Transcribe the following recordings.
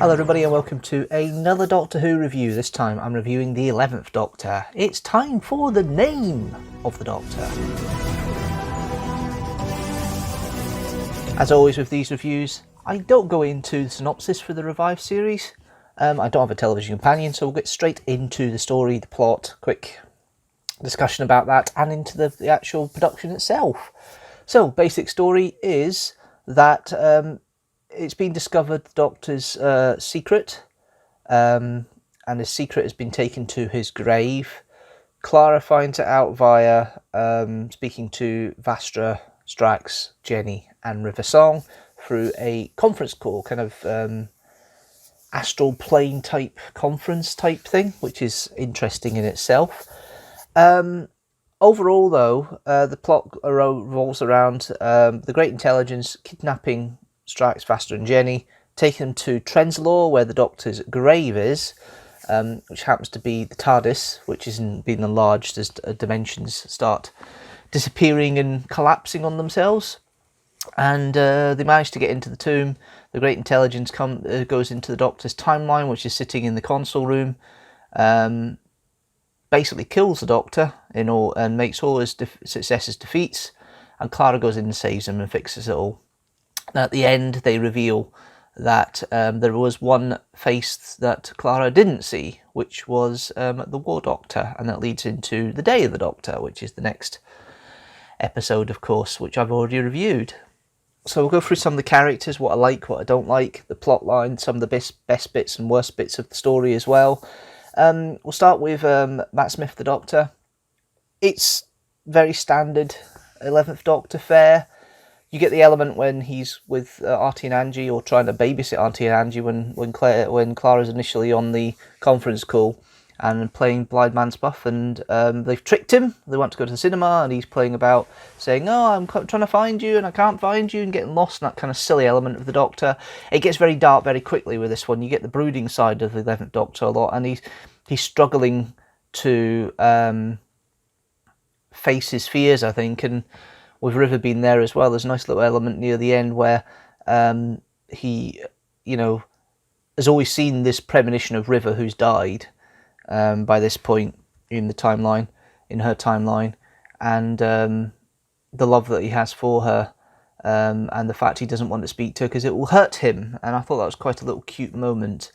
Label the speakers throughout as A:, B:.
A: Hello everybody and welcome to another Doctor Who review. This time I'm reviewing the 11th Doctor. It's time for the name of the Doctor. As always with these reviews, I don't go into the synopsis for the revived series. I don't have a television companion, so we'll get straight into the story, the plot, quick discussion about that, and into the actual production itself. So, basic story is that it's been discovered the Doctor's secret, and his secret has been taken to his grave. Clara finds it out via speaking to Vastra, Strax, Jenny and River Song through a conference call, kind of astral plane type conference type thing, which is interesting in itself. Overall though, the plot revolves around the Great Intelligence kidnapping Strax, Vastra and Jenny, taken them to Trenzalore, where the Doctor's grave is, which happens to be the TARDIS, which is being enlarged as dimensions start disappearing and collapsing on themselves. And they manage to get into the tomb. The Great Intelligence goes into the Doctor's timeline, which is sitting in the console room, basically kills the Doctor and makes all his successors defeats, and Clara goes in and saves him and fixes it all. And at the end, they reveal that there was one face that Clara didn't see, which was the War Doctor, and that leads into the Day of the Doctor, which is the next episode, of course, which I've already reviewed. So we'll go through some of the characters, what I like, what I don't like, the plot line, some of the best bits and worst bits of the story as well. We'll start with Matt Smith, the Doctor. It's very standard 11th Doctor fare. You get the element when he's with Artie and Angie, or trying to babysit Artie and Angie when Clara's initially on the conference call and playing blind man's buff, and they've tricked him. They want to go to the cinema, and he's playing about saying, "Oh, I'm trying to find you, and I can't find you," and getting lost, and that kind of silly element of the Doctor. It gets very dark very quickly with this one. You get the brooding side of the 11th Doctor a lot, and he's struggling to face his fears, I think, and with River being there as well, there's a nice little element near the end where he, has always seen this premonition of River, who's died by this point in the timeline, in her timeline, and the love that he has for her, and the fact he doesn't want to speak to her because it will hurt him. And I thought that was quite a little cute moment.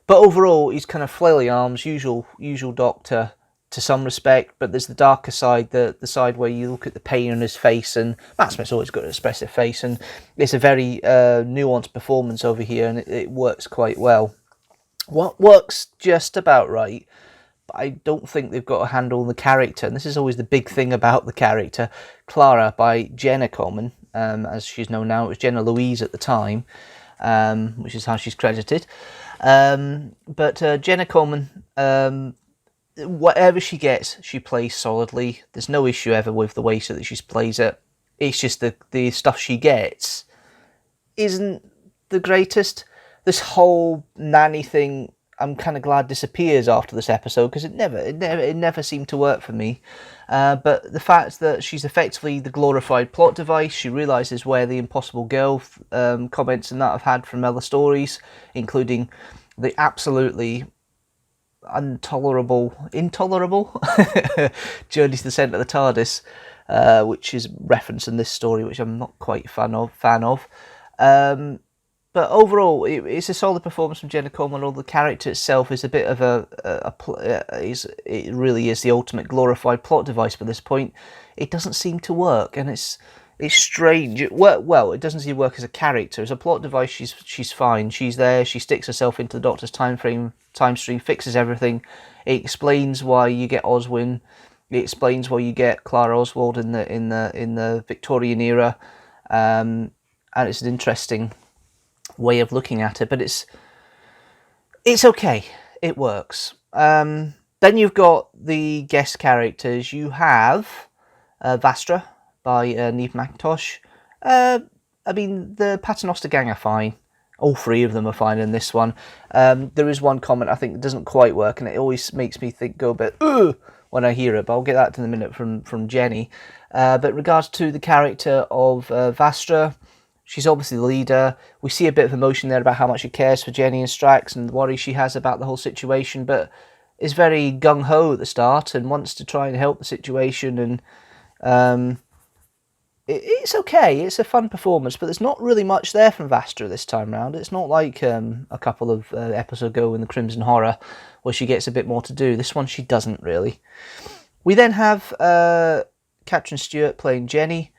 A: But overall, he's kind of flaily arms, usual Doctor to some respect, but there's the darker side, the side where you look at the pain on his face, and Matt Smith's always got an expressive face, and it's a very nuanced performance over here, and it works quite well. What works just about right, but I don't think they've got a handle on the character, and this is always the big thing about the character. Clara by Jenna Coleman, as she's known now. It was Jenna Louise at the time, which is how she's credited. But Jenna Coleman, whatever she gets, she plays solidly. There's no issue ever with the way that she plays it. It's just the stuff she gets isn't the greatest. This whole nanny thing, I'm kind of glad disappears after this episode, because it never seemed to work for me. But the fact that she's effectively the glorified plot device, she realises where the Impossible Girl comments and that I've had from other stories, including the absolutely intolerable Journey to the Centre of the TARDIS, which is referenced in this story, which I'm not quite fan of. But overall, it's a solid performance from Jenna Coleman. Although the character itself is a bit of it really is the ultimate glorified plot device. By this point, it doesn't seem to work, and it's strange. It doesn't seem to work as a character. As a plot device, she's fine. She's there. She sticks herself into the Doctor's time stream, fixes everything. It explains why you get Oswin. It explains why you get Clara Oswald in the Victorian era, and it's an interesting way of looking at it. But it's okay. It works. Then you've got the guest characters. You have Vastra by Neve McIntosh. The Paternoster gang are fine. All three of them are fine in this one. There is one comment I think that doesn't quite work, and it always makes me go a bit ugh when I hear it, but I'll get that in a minute from Jenny. But in regards to the character of Vastra, She's obviously the leader. We see a bit of emotion there about how much she cares for Jenny and Strax and the worry she has about the whole situation, but is very gung-ho at the start and wants to try and help the situation. And it's okay. It's a fun performance, but there's not really much there from Vastra this time round. It's not like a couple of episodes ago in the Crimson Horror where she gets a bit more to do. This one she doesn't really. We then have Catherine Stewart playing Jenny.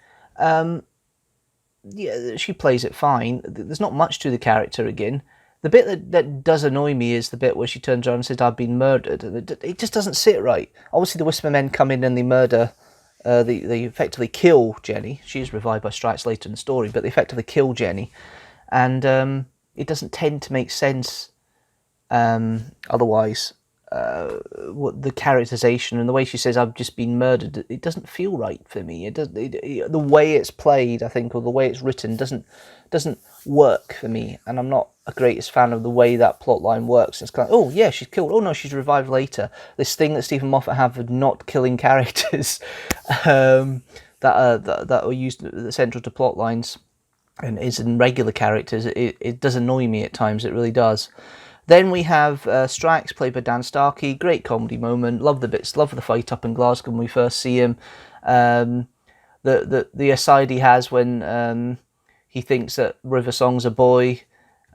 A: Yeah, she plays it fine. There's not much to the character again. The bit that does annoy me is the bit where she turns around and says, "I've been murdered." And it just doesn't sit right. Obviously, the Whisper Men come in and they murder, they effectively kill Jenny. She is revived by Strax later in the story, but they effectively kill Jenny. And it doesn't tend to make sense otherwise. The characterization and the way she says "I've just been murdered," it doesn't feel right for me. The way it's played, I think, or the way it's written doesn't work for me, and I'm not a greatest fan of the way that plot line works. It's kind of, oh yeah, she's killed, oh no, she's revived later. This thing that Stephen Moffat have of not killing characters that are used central to plot lines and is in regular characters, it does annoy me at times. It really does. Then we have Strax, played by Dan Starkey. Great comedy moment. Love the bits. Love the fight up in Glasgow when we first see him. The aside he has when he thinks that River Song's a boy,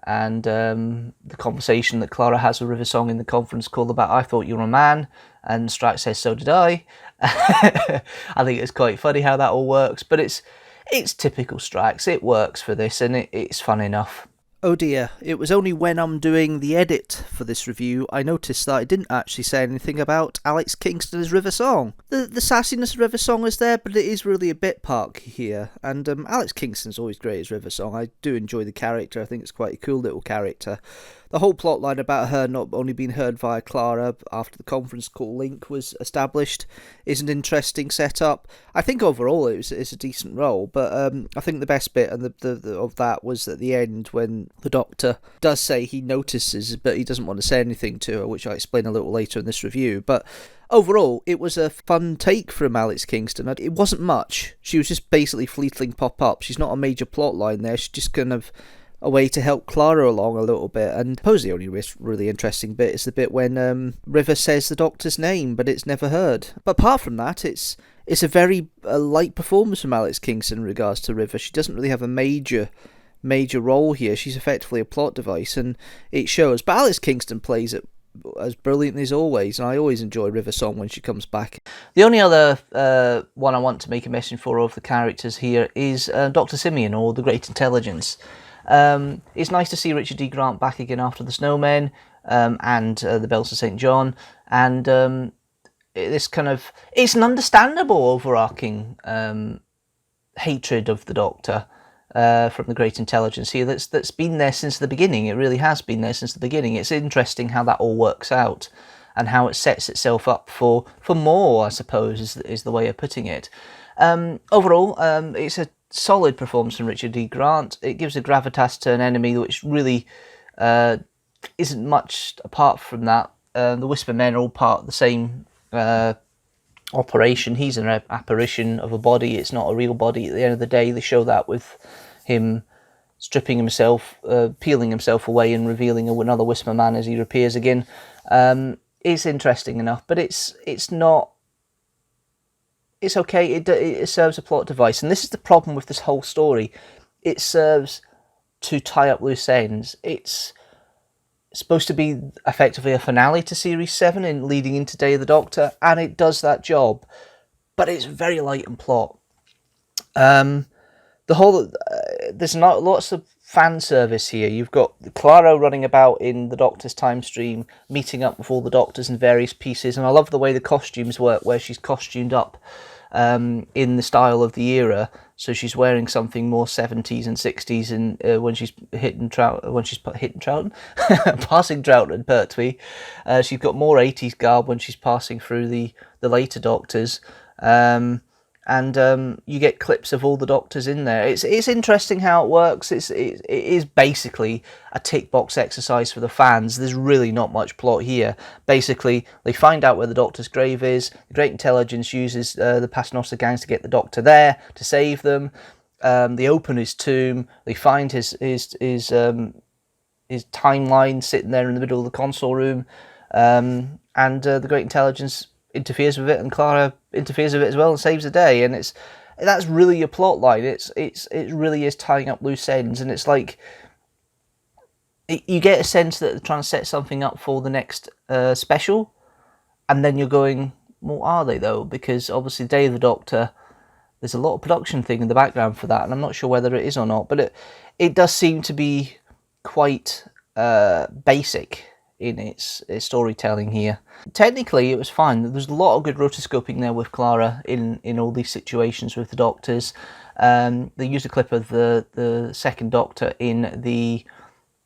A: and the conversation that Clara has with River Song in the conference call about "I thought you were a man," and Strax says "so did I." I think it's quite funny how that all works, but it's typical Strax. It works for this, and it's fun enough. Oh dear, it was only when I'm doing the edit for this review I noticed that I didn't actually say anything about Alex Kingston as River Song. The sassiness of River Song is there, but it is really a bit part here, and Alex Kingston's always great as River Song. I do enjoy the character. I think it's quite a cool little character. The whole plot line about her not only being heard via Clara after the conference call link was established is an interesting setup. I think overall it's a decent role, but I think the best bit and of that was at the end when the Doctor does say he notices, but he doesn't want to say anything to her, which I explain a little later in this review. But overall, it was a fun take from Alex Kingston. It wasn't much. She was just basically fleeting pop up. She's not a major plot line there. She's just kind of a way to help Clara along a little bit. And I suppose the only really interesting bit is the bit when River says the Doctor's name, but it's never heard. But apart from that, it's a very light performance from Alex Kingston in regards to River. She doesn't really have a major role here. She's effectively a plot device, and it shows. But Alex Kingston plays it as brilliantly as always, and I always enjoy River Song when she comes back. The only other one I want to make a mention for of the characters here is Dr. Simeon, or the Great Intelligence. It's nice to see Richard D. Grant back again after the Snowmen and the Bells of St. John, and this kind of, it's an understandable overarching hatred of the Doctor from the Great Intelligence here that's been there since the beginning. It really has been there since the beginning. It's interesting how that all works out and how it sets itself up for more, I suppose, is the way of putting it. Overall, it's a solid performance from Richard D. Grant. It gives a gravitas to an enemy which really isn't much apart from that. The Whisper Men are all part of the same operation. He's an apparition of a body. It's not a real body at the end of the day. They show that with him stripping himself, peeling himself away and revealing another Whisper Man as he reappears again. It's interesting enough, but it's not. It's okay. It serves a plot device, and this is the problem with this whole story. It serves to tie up loose ends. It's supposed to be effectively a finale to Series 7 and leading into Day of the Doctor, and it does that job, but it's very light in plot. There's not lots of fan service here. You've got Clara running about in the Doctor's time stream, meeting up with all the Doctors in various pieces, and I love the way the costumes work, where she's costumed up in the style of the era. So she's wearing something more 70s and 60s, and when she's passing Troughton and Pertwee, she's got more 80s garb when she's passing through the later Doctors. And you get clips of all the Doctors in there. It's interesting how it works. It is basically a tick box exercise for the fans. There's really not much plot here. Basically, they find out where the Doctor's grave is. The Great Intelligence uses the Paternoster gangs to get the Doctor there to save them. They open his tomb. They find his timeline sitting there in the middle of the console room, and the Great Intelligence interferes with it, and Clara interferes with it as well and saves the day. And that's really your plot line. It really is tying up loose ends, and it's like you get a sense that they're trying to set something up for the next special, and then you're going, well, are they though? Because obviously, Day of the Doctor, there's a lot of production thing in the background for that, and I'm not sure whether it is or not, but it does seem to be quite basic in its storytelling here. Technically, it was fine. There's a lot of good rotoscoping there with Clara in all these situations with the Doctors. They used a clip of the second Doctor in the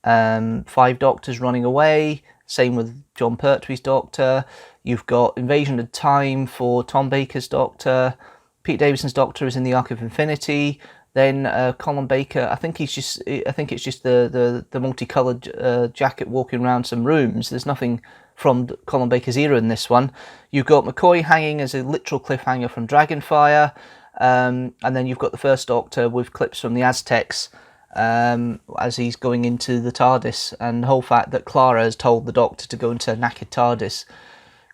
A: 5 Doctors running away. Same with John Pertwee's Doctor. You've got Invasion of Time for Tom Baker's Doctor. Pete Davidson's Doctor is in the Arc of Infinity. Then Colin Baker, I think it's just the multicoloured jacket walking around some rooms. There's nothing from Colin Baker's era in this one. You've got McCoy hanging as a literal cliffhanger from Dragonfire, and then you've got the first Doctor with clips from the Aztecs as he's going into the TARDIS, and the whole fact that Clara has told the Doctor to go into a knackered TARDIS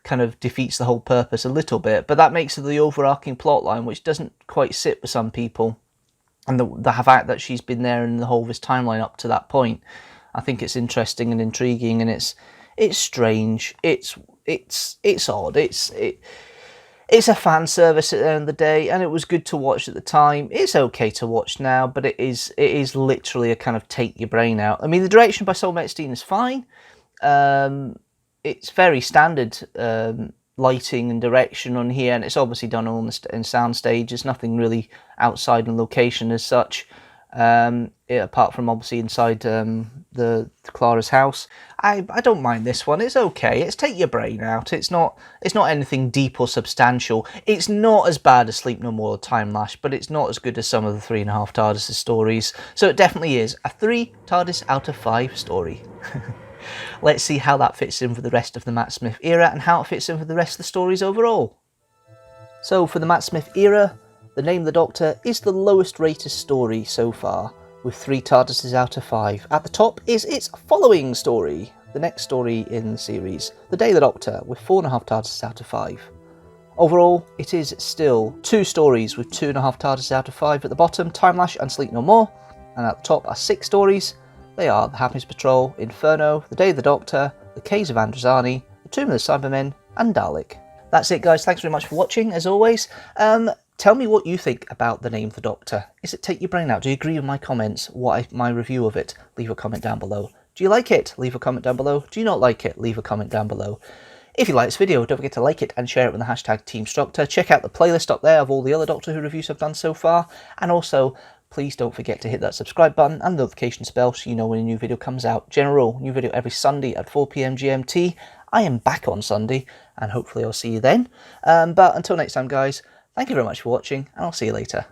A: kind of defeats the whole purpose a little bit, but that makes it the overarching plot line, which doesn't quite sit with some people. And the fact that she's been there in the whole of his timeline up to that point, I think it's interesting and intriguing, and it's strange. It's odd. It's a fan service at the end of the day, and it was good to watch at the time. It's okay to watch now, but it is literally a kind of take your brain out. I mean, the direction by Sol Metstein is fine. It's very standard lighting and direction on here, and it's obviously done all in sound stage. There's nothing really outside in location as such, apart from obviously inside the Clara's house. I don't mind this one. It's okay. It's take your brain out. It's not anything deep or substantial. It's not as bad as Sleep No More or Time Lash, but it's not as good as some of the 3.5 TARDIS stories. So it definitely is a 3 TARDIS out of 5 story. Let's see how that fits in for the rest of the Matt Smith era and how it fits in for the rest of the stories overall. So for the Matt Smith era, The Name of the Doctor is the lowest rated story so far, with 3 TARDISes out of 5. At the top is its following story, the next story in the series, The Day of the Doctor, with 4.5 TARDISes out of 5. Overall, it is still 2 stories with 2.5 TARDISes out of 5 at the bottom, Time Lash and Sleep No More, and at the top are 6 stories. They are The Happiness Patrol, Inferno, The Day of the Doctor, The Caves of Androzani, The Tomb of the Cybermen, and Dalek. That's it, guys. Thanks very much for watching, as always. Tell me what you think about The Name of the Doctor. Is it take your brain out? Do you agree with my comments? My review of it? Leave a comment down below. Do you like it? Leave a comment down below. Do you not like it? Leave a comment down below. If you like this video, don't forget to like it and share it with the hashtag teamstructor. Check out the playlist up there of all the other Doctor Who reviews I've done so far, and also please don't forget to hit that subscribe button and the notification bell so you know when a new video comes out. General, new video every Sunday at 4 PM GMT. I am back on Sunday, and hopefully I'll see you then. But until next time, guys, thank you very much for watching, and I'll see you later.